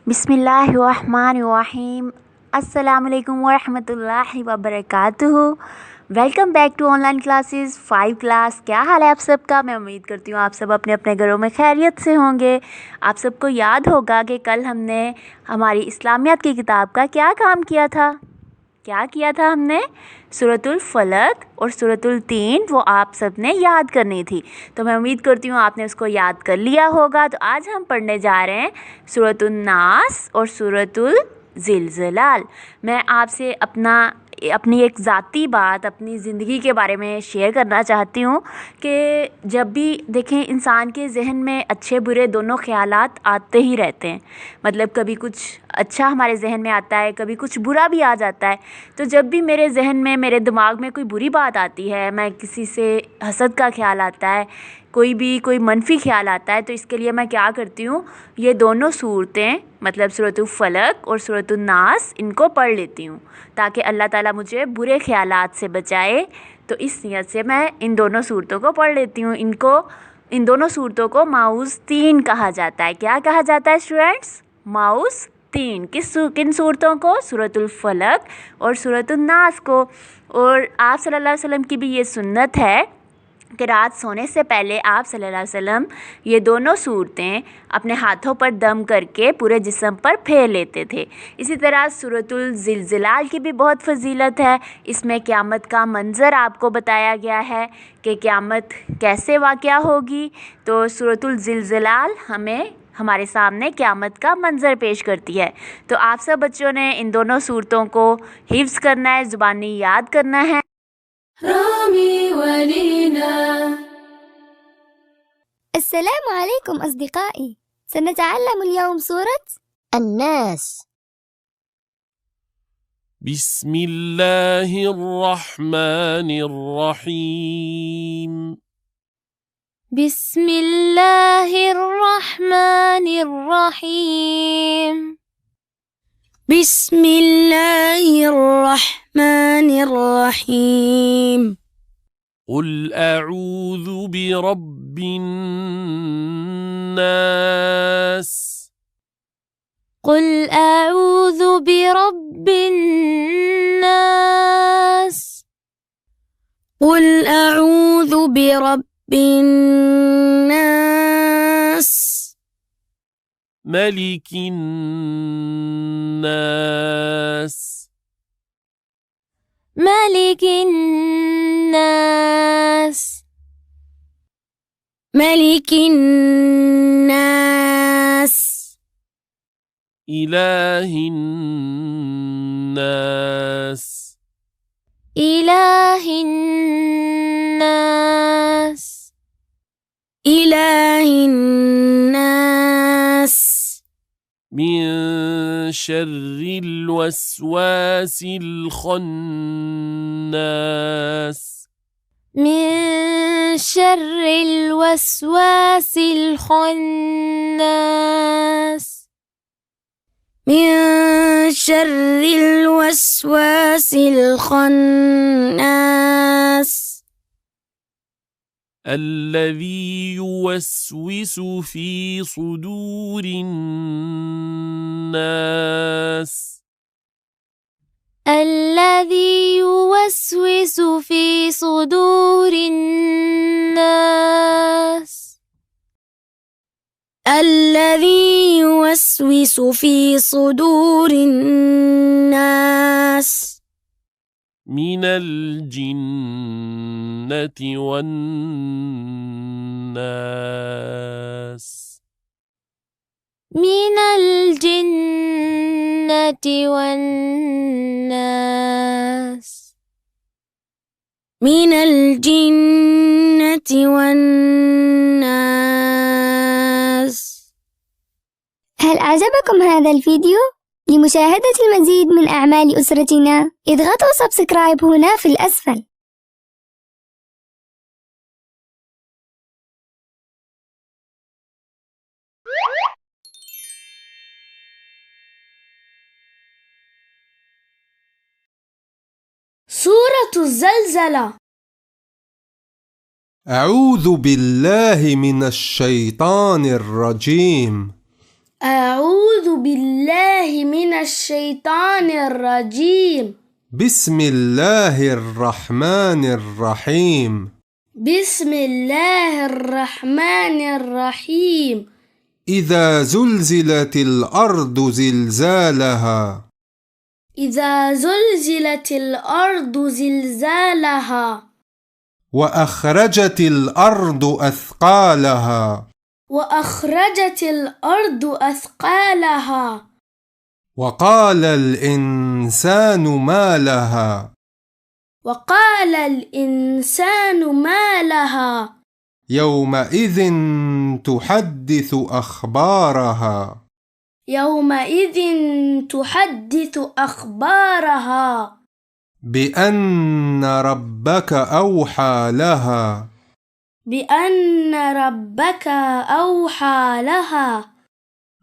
बिस्मिल्लाहिर्रहमानिर्रहीम। अस्सलामुअलैकुम वरहमतुल्लाहि वबरकातुहू। Welcome back to online classes 5 क्लास। क्या हाल है आप सबका? मैं उम्मीद करती हूँ आप सब अपने अपने घरों में खैरियत से होंगे। आप सबको याद होगा कि कल हमने हमारी इस्लामियात की किताब का क्या काम किया था। हमने सूरतुल फलक और सूरतुल तीन वो आप सब ने याद करनी थी। तो मैं उम्मीद करती हूँ आपने उसको याद कर लिया होगा। तो आज हम पढ़ने जा रहे हैं सूरतुल नास और सूरतुल ज़िलज़िलाल। मैं आपसे अपनी एक ज़ाती बात अपनी ज़िंदगी के बारे में शेयर करना चाहती हूँ कि जब भी देखें इंसान के ज़हन में अच्छे बुरे दोनों ख़यालात आते ही रहते हैं। मतलब कभी कुछ अच्छा हमारे ज़हन में आता है, कभी कुछ बुरा भी आ जाता है। तो जब भी मेरे ज़हन में मेरे दिमाग में कोई बुरी बात आती है, मैं किसी से हसद का ख़्याल आता है, कोई मनफी ख़्याल आता है, तो इसके लिए मैं क्या करती हूँ, ये दोनों सूरतें मतलब सूरतुल फलक और सूरतुल नास इनको पढ़ लेती हूँ ताकि अल्लाह ताला मुझे बुरे ख़यालात से बचाए। तो इस नियत से मैं इन दोनों सूरतों को पढ़ लेती हूँ। इन दोनों सूरतों को माऊज़ तीन कहा जाता है। क्या कहा जाता है स्टूडेंट्स? माऊज़ तीन। किन सूरतों को? सूरतुल फलक और सूरतुल नास को। और आप सल्लल्लाहु अलैहि वसल्लम की भी ये सुन्नत है कि रात सोने से पहले आप सल्लल्लाहु अलैहि वसल्लम ये दोनों सूरतें अपने हाथों पर दम करके पूरे जिस्म पर फेर लेते थे। इसी तरह सूरतुल ज़िलज़िलाल की भी बहुत फजीलत है। इसमें क़यामत का मंज़र आपको बताया गया है कि क़यामत कैसे वाक़या होगी। तो सूरतुल ज़िलज़िलाल हमें हमारे सामने क़यामत का मंज़र पेश करती है। तो आप सब बच्चों ने इन दोनों सूरतों को हिफ्ज़ करना है, ज़ुबानी याद करना है। رامي ولينا. السلام عليكم أصدقائي. سنتعلم اليوم سورة الناس. بسم الله الرحمن الرحيم. بسم الله الرحمن الرحيم. بسم الله الرحمن الرحيم. قل أعوذ برب الناس. قل أعوذ برب الناس. قل أعوذ برب الناس. ملك الناس. ملك الناس. ملك الناس. إله الناس. إله الناس. إله الناس. من شر الوسواس الخناس. من شر الوسواس الخناس. من شر الوسواس الخناس. الذي يوسوس في صدور الناس. الذي يوسوس في صدور الناس. الذي يوسوس في صدور الناس. من الجنة والناس. من الجنة والناس. من الجنة والناس. هل أعجبكم هذا الفيديو؟ لمشاهدة المزيد من أعمال أسرتنا اضغطوا سبسكرايب هنا في الأسفل. سورة الزلزلة. أعوذ بالله من الشيطان الرجيم. أعوذ بالله الشيطان الرجيم. بسم الله الرحمن الرحيم. بسم الله الرحمن الرحيم. إذا زلزلت الأرض زلزالها. إذا زلزلت الأرض زلزالها. وأخرجت الأرض أثقالها. وأخرجت الأرض أثقالها. وقال الإنسان ما لها. وقال الإنسان ما لها. يومئذ تحدث أخبارها. يومئذ تحدث أخبارها. بأن ربك أوحى لها. بأن ربك أوحى لها.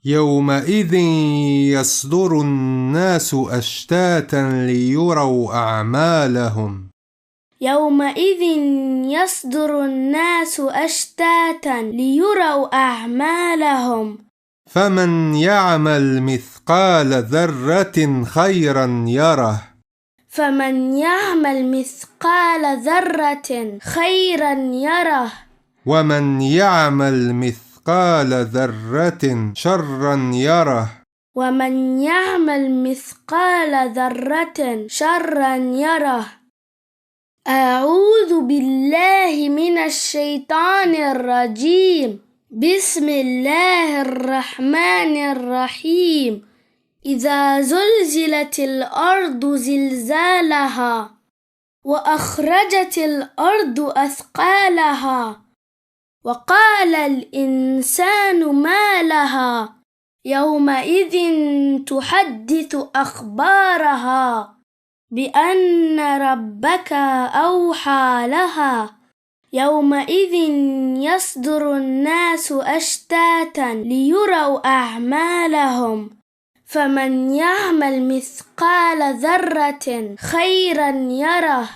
يومئذ يصدر الناس أشتاتا ليروا أعمالهم. يومئذ يصدر الناس أشتاتا ليروا أعمالهم. فمن يعمل مثقال ذرة خيرا يره. فمن يعمل مثقال ذرة خيرا يره. ومن يعمل مثقال ذرة شرا يره. ومن يعمل مثقال ذرة شرا يره. أعوذ بالله من الشيطان الرجيم. بسم الله الرحمن الرحيم. إذا زلزلت الأرض زلزالها. وأخرجت الأرض أثقالها. وقال الإنسان ما لها. يومئذ تحدث أخبارها. بأن ربك أوحى لها. يومئذ يصدر الناس أشتاتا ليروا أعمالهم. فمن يعمل مثقال ذرة خيرا يره.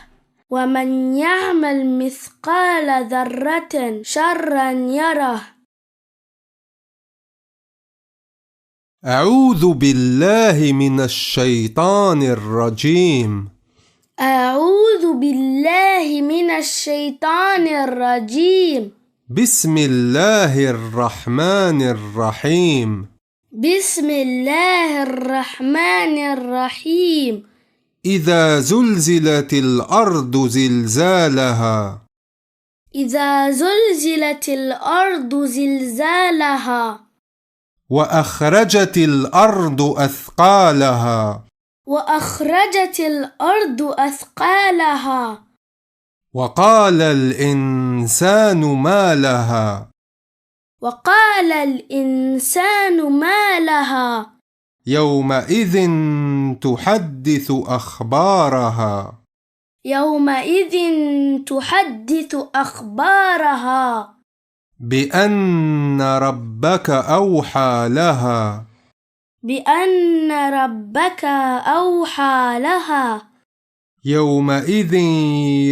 ومن يعمل مثقال ذرة شرا يره. أعوذ بالله من الشيطان الرجيم. أعوذ بالله من الشيطان الرجيم. بسم الله الرحمن الرحيم. بسم الله الرحمن الرحيم. إذا زلزلت الأرض زلزالها. إذا زلزلت الأرض زلزالها. وأخرجت الأرض أثقالها. وأخرجت الأرض أثقالها. وقال الإنسان ما لها. وقال الإنسان ما لها. يومئذ تحدث أخبارها. يومئذ تحدث أخبارها. بأن ربك أوحى لها. بأن ربك أوحى لها. يومئذ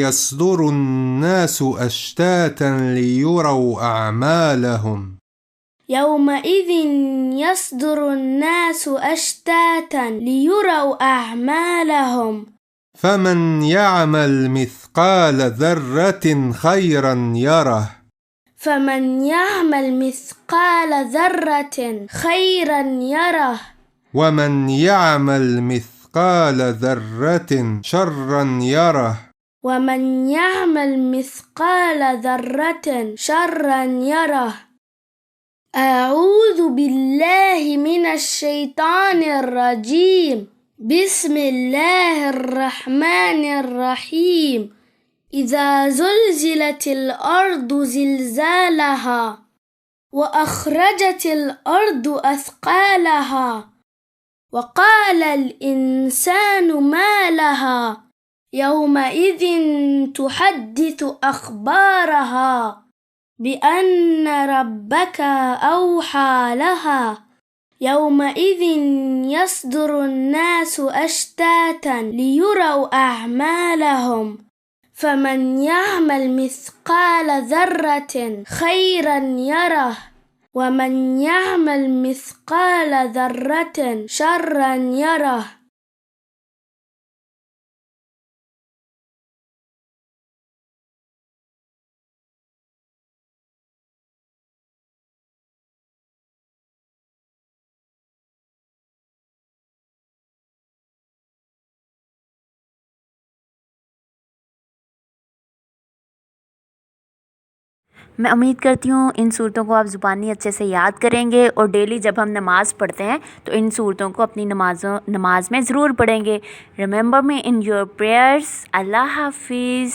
يصدر الناس أشتاتا ليروا أعمالهم. يومئذ يصدر الناس أشتاتا ليروا أعمالهم. فمن يعمل مثقال ذرة خيرا يره. فمن يعمل مثقال ذرة خيرا يره. ومن يعمل مثقال ذرة شرا يره. ومن يعمل مثقال ذرة شرا يره. أعوذ بالله من الشيطان الرجيم. بسم الله الرحمن الرحيم. إذا زلزلت الأرض زلزالها. وأخرجت الأرض أثقالها. وقال الإنسان ما لها. يومئذ تحدث أخبارها. بأن ربك أوحى لها. يومئذ يصدر الناس أشتاتا ليروا أعمالهم. فمن يعمل مثقال ذرة خيرا يره. وَمَنْ يَعْمَلْ مِثْقَالَ ذَرَّةٍ شَرًّا يَرَهُ. میں امید کرتی ہوں ان صورتوں کو آپ زبانی اچھے سے یاد کریں گے اور ڈیلی جب ہم نماز پڑھتے ہیں تو ان صورتوں کو اپنی نماز میں ضرور پڑھیں گے. ریممبر می ان یور پریئرس. اللہ حافظ.